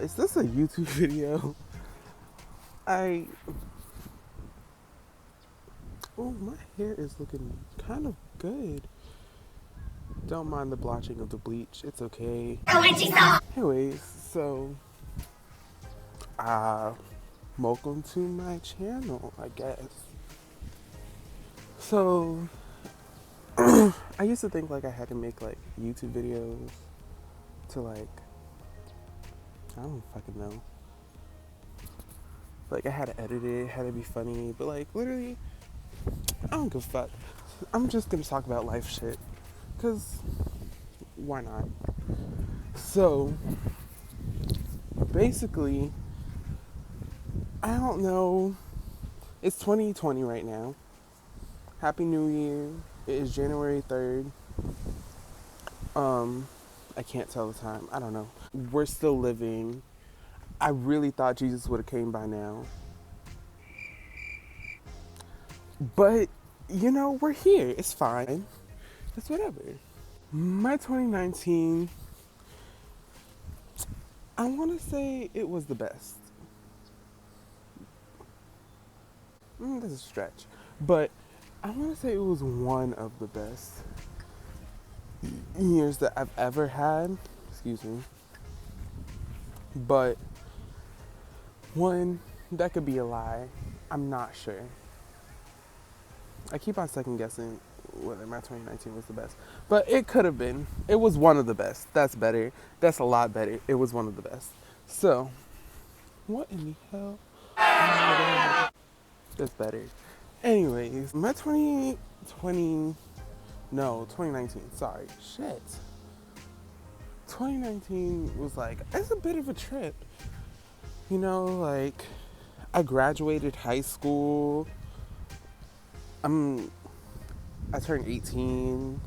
Is this a YouTube video? Oh, my hair is looking kind of good. Don't mind the blotching of the bleach. It's okay. Anyways, so, welcome to my channel, I guess. So, I used to think like I had to make like YouTube videos to like, I don't fucking know. Like I had to edit it, had to be funny, but like literally, I don't give a fuck. I'm just gonna talk about life shit, cause why not? So, basically, I don't know. It's 2020 right now. Happy New Year. It is January 3rd. I can't tell the time. I don't know. We're still living. I really thought Jesus would have came by now. But, you know, we're here. It's fine. It's whatever. My 2019, I want to say it was the best. This is a stretch. But I want to say it was one of the best years that I've ever had. Excuse me. But one, that could be a lie. I'm not sure. I keep on second guessing whether my 2019 was the best. But it could have been. It was one of the best. That's better. That's a lot better. It was one of the best. So, what in the hell? That's better. Anyways, my 2019, sorry. Shit. 2019 was like, it's a bit of a trip. You know, like, I graduated high school. I turned 18.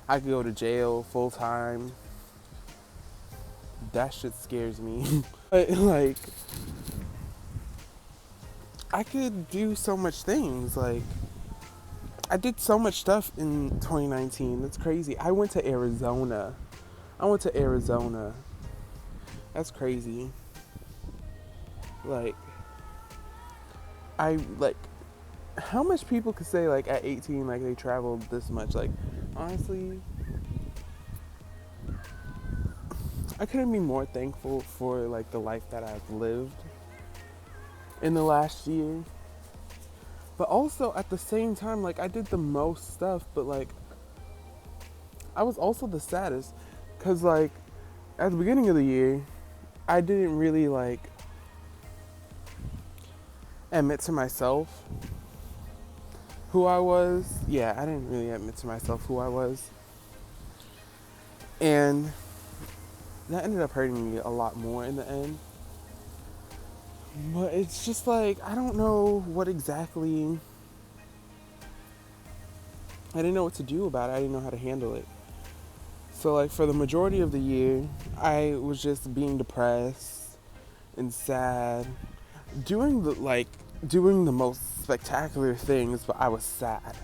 I could go to jail full time. That shit scares me. But like, I could do so much things. Like, I did so much stuff in 2019. That's crazy. I went to Arizona. That's crazy. Like, how much people could say like at 18 like they traveled this much? Like, honestly, I couldn't be more thankful for like the life that I've lived in the last year. But also at the same time, like, I did the most stuff, but like I was also the saddest, because like at the beginning of the year I didn't really like admit to myself who I was. Yeah, I didn't really admit to myself who I was. And that ended up hurting me a lot more in the end. But it's just like, I don't know what exactly. I didn't know what to do about it. I didn't know how to handle it. So like for the majority of the year, I was just being depressed and sad, doing the most spectacular things, but I was sad.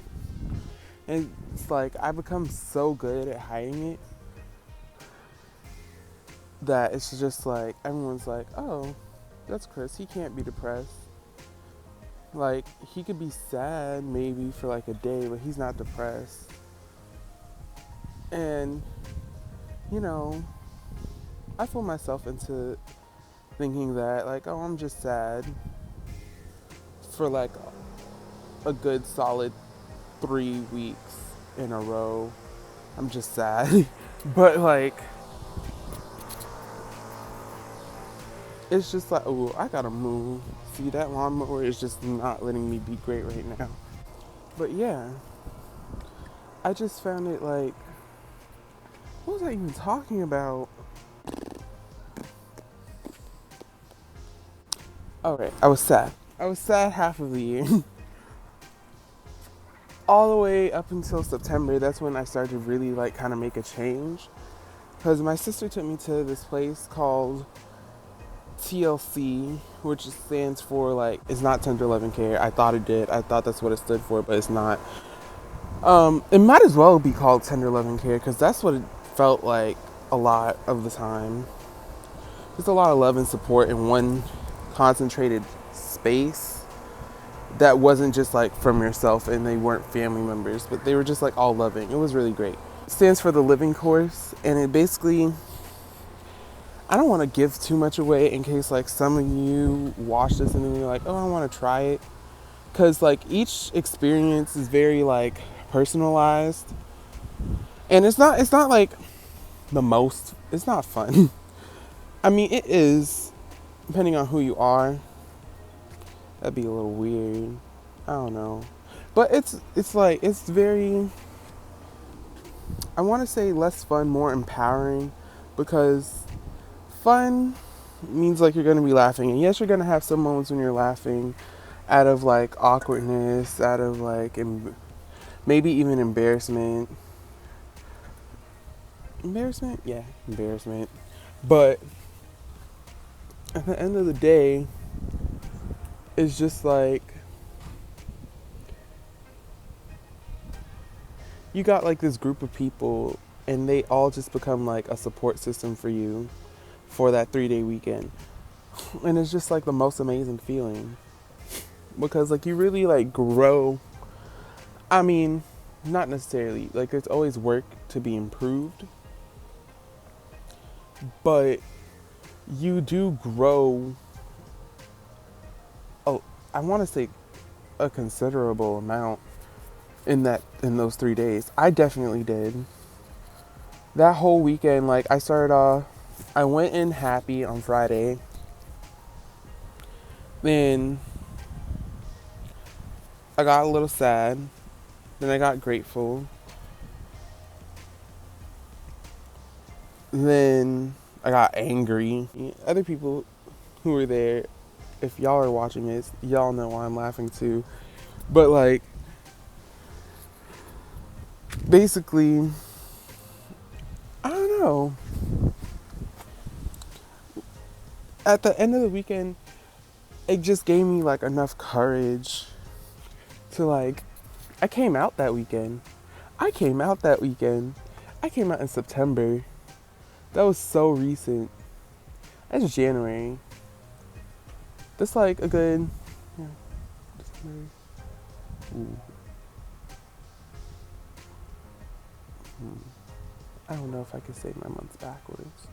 And it's like I've become so good at hiding it that it's just like everyone's like, oh, that's Chris, he can't be depressed. Like, he could be sad maybe for like a day, but he's not depressed. And, you know, I fool myself into thinking that like, oh, I'm just sad for like a good solid 3 weeks in a row. I'm just sad. But like, it's just like, oh, I gotta move. See, that lawnmower is just not letting me be great right now. But yeah, I just found it like, what was I even talking about? Okay, I was sad. I was sad half of the year. All the way up until September, that's when I started to really like kind of make a change. Because my sister took me to this place called TLC, which stands for like, it's not tender loving care. I thought it did. I thought that's what it stood for, but it's not. It might as well be called tender loving care, because that's what it felt like a lot of the time. Just a lot of love and support in one concentrated space that wasn't just like from yourself and they weren't family members, but they were just like all loving. It was really great. It stands for the living course, and it basically, I don't want to give too much away in case like some of you watch this and then you're like, oh, I want to try it. Because like each experience is very like personalized, and it's not like the most, it's not fun. I mean, it is, depending on who you are. That'd be a little weird. I don't know. But it's like, it's very, I want to say less fun, more empowering, because fun means like you're going to be laughing. And yes, you're going to have some moments when you're laughing out of like awkwardness, out of like maybe even embarrassment. Embarrassment? Yeah, embarrassment. But at the end of the day, it's just like you got like this group of people and they all just become like a support system for you for that 3-day weekend. And it's just like the most amazing feeling, because like you really like grow. I mean, not necessarily, like there's always work to be improved, but you do grow. Oh, I want to say a considerable amount in those 3 days. I definitely did. That whole weekend, like I started off, I went in happy on Friday. Then I got a little sad. Then I got grateful. Then I got angry. Other people who were there, if y'all are watching this, y'all know why I'm laughing too. But like, basically, I don't know. At the end of the weekend, it just gave me like enough courage to like, I came out that weekend. I came out in September. That was so recent. That's January. That's like a good, yeah, December. Ooh. I don't know if I can say my months backwards.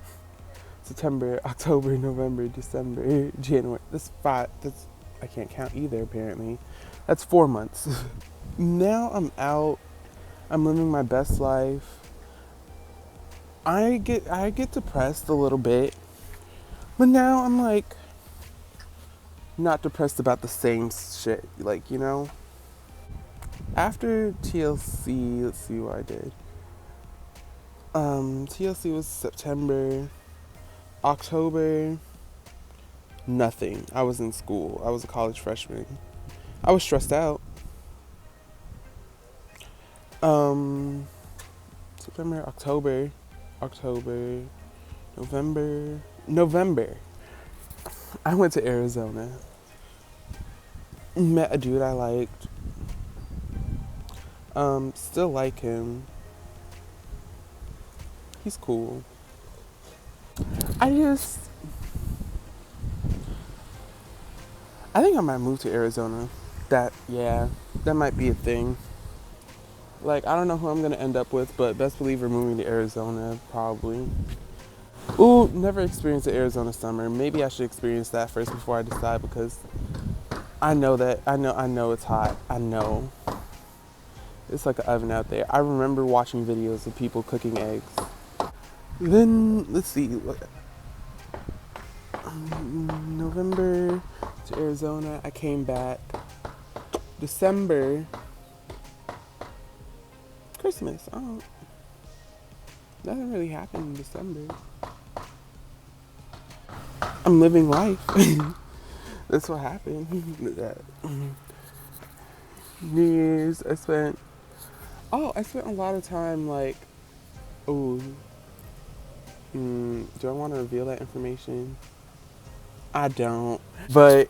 September, October, November, December, January. I can't count either apparently. That's 4 months. Now I'm out. I'm living my best life. I get depressed a little bit. But now I'm like not depressed about the same shit, like, you know? After TLC, let's see what I did. TLC was September. October, nothing. I was in school. I was a college freshman. I was stressed out. September, October, November. I went to Arizona. Met a dude I liked. Still like him. He's cool. I think I might move to Arizona. That might be a thing. Like, I don't know who I'm gonna end up with, but best believe we're moving to Arizona, probably. Ooh, never experienced the Arizona summer. Maybe I should experience that first before I decide, because I know it's hot. I know. It's like an oven out there. I remember watching videos of people cooking eggs. Then, let's see. November to Arizona. I came back. December. Christmas. Oh, nothing really happened in December. I'm living life. That's what happened. New Year's, I spent a lot of time like, do I want to reveal that information? I don't. But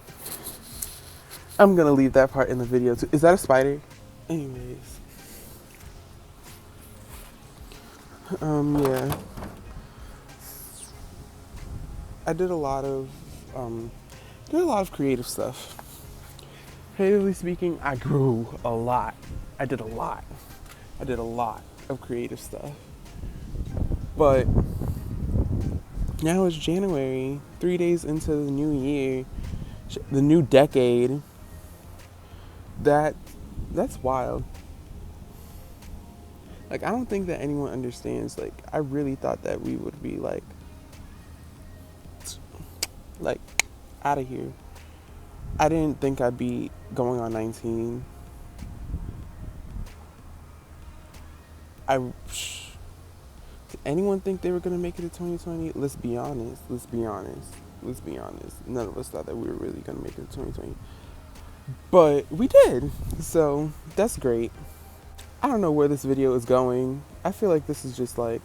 I'm going to leave that part in the video too. Is that a spider? Anyways. Yeah. I did a lot of creative stuff. Creatively speaking, I grew a lot. I did a lot. I did a lot of creative stuff. But now it's January, 3 days into the new year, the new decade. That's wild. Like, I don't think that anyone understands. Like, I really thought that we would be like out of here. I didn't think I'd be going on 19. Did anyone think they were gonna make it to 2020? Let's be honest. Let's be honest. Let's be honest. None of us thought that we were really gonna make it to 2020, but we did. So that's great. I don't know where this video is going. I feel like this is just like,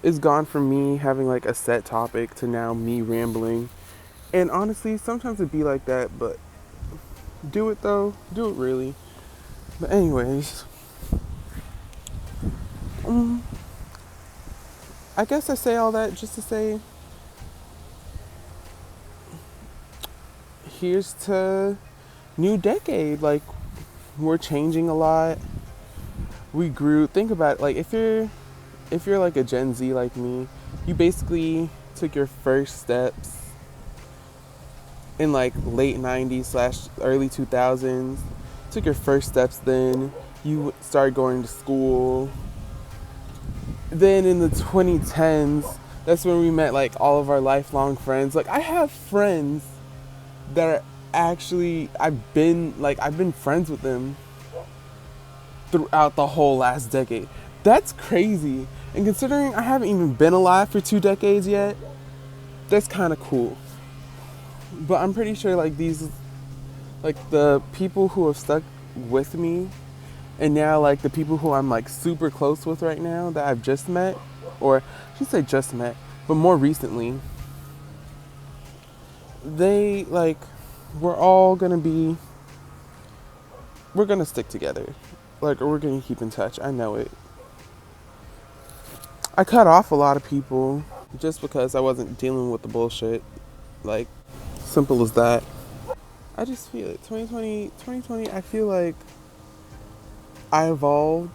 it's gone from me having like a set topic to now me rambling. And honestly, sometimes it'd be like that, but do it though. Do it really. But anyways, I guess I say all that just to say, here's to new decade. Like, we're changing a lot. We grew. Think about it. Like, if you're like a Gen Z like me, you basically took your first steps in like late 90s / early 2000s. Took your first steps then. You started going to school. Then in the 2010s, that's when we met like all of our lifelong friends. Like, I have friends that are actually, I've been friends with them throughout the whole last decade. That's crazy. And considering I haven't even been alive for 2 decades yet, that's kind of cool. But I'm pretty sure like the people who have stuck with me, and now like the people who I'm like super close with right now that I've just met, or I should say just met, but more recently, they like, we're gonna stick together. Like, we're gonna keep in touch. I know it. I cut off a lot of people just because I wasn't dealing with the bullshit. Like, simple as that. I just feel it. 2020, I feel like I evolved.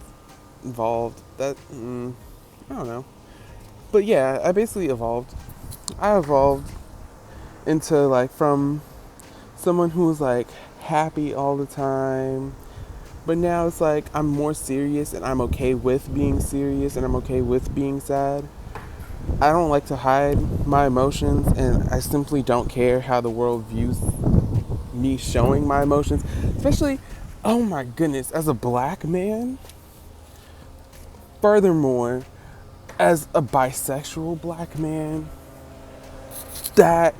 That, I don't know. But yeah, I basically evolved. I evolved into like, from someone who was like happy all the time, but now it's like I'm more serious, and I'm okay with being serious, and I'm okay with being sad. I don't like to hide my emotions, and I simply don't care how the world views me showing my emotions. Especially, oh my goodness, as a black man. Furthermore, as a bisexual black man, that,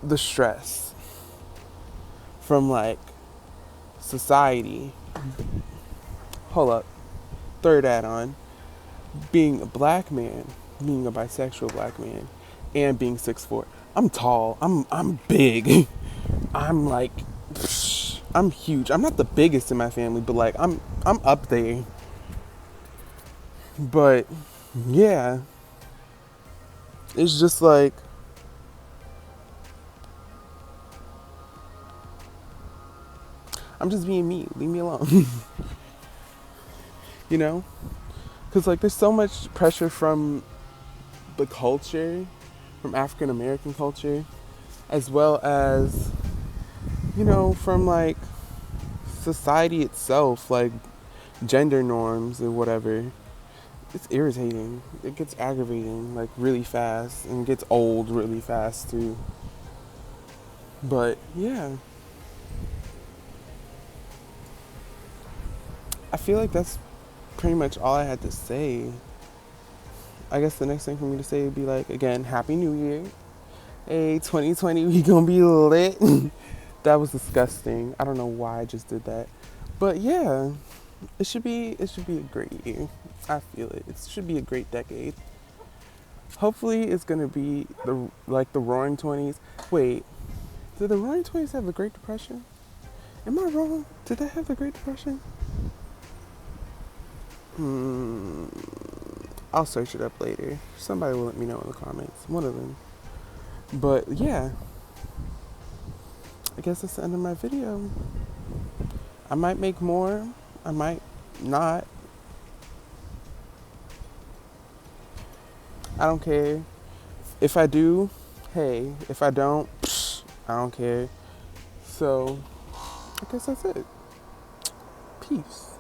the stress from like society. Hold up. Third add-on. Being a black man, being a bisexual black man, and being 6'4". I'm tall. I'm big. I'm like, I'm huge. I'm not the biggest in my family, but like I'm up there. But yeah. It's just like, I'm just being me. Leave me alone. You know? Because like, there's so much pressure from the culture, from African American culture, as well as, you know, from like society itself, like gender norms and whatever. It's irritating. It gets aggravating like really fast, and gets old really fast too. But yeah, I feel like that's pretty much all I had to say. I guess the next thing for me to say would be like, again, Happy New Year. Hey, 2020, we gonna be lit. That was disgusting. I don't know why I just did that. But yeah, it should be a great year. I feel it. It should be a great decade. Hopefully it's gonna be the Roaring '20s. Wait, did the Roaring '20s have the Great Depression? Am I wrong? Did they have the Great Depression? I'll search it up later. Somebody will let me know in the comments. One of them. But yeah, I guess that's the end of my video. I might make more. I might not. I don't care. If I do, hey. If I don't, I don't care. So, I guess that's it. Peace.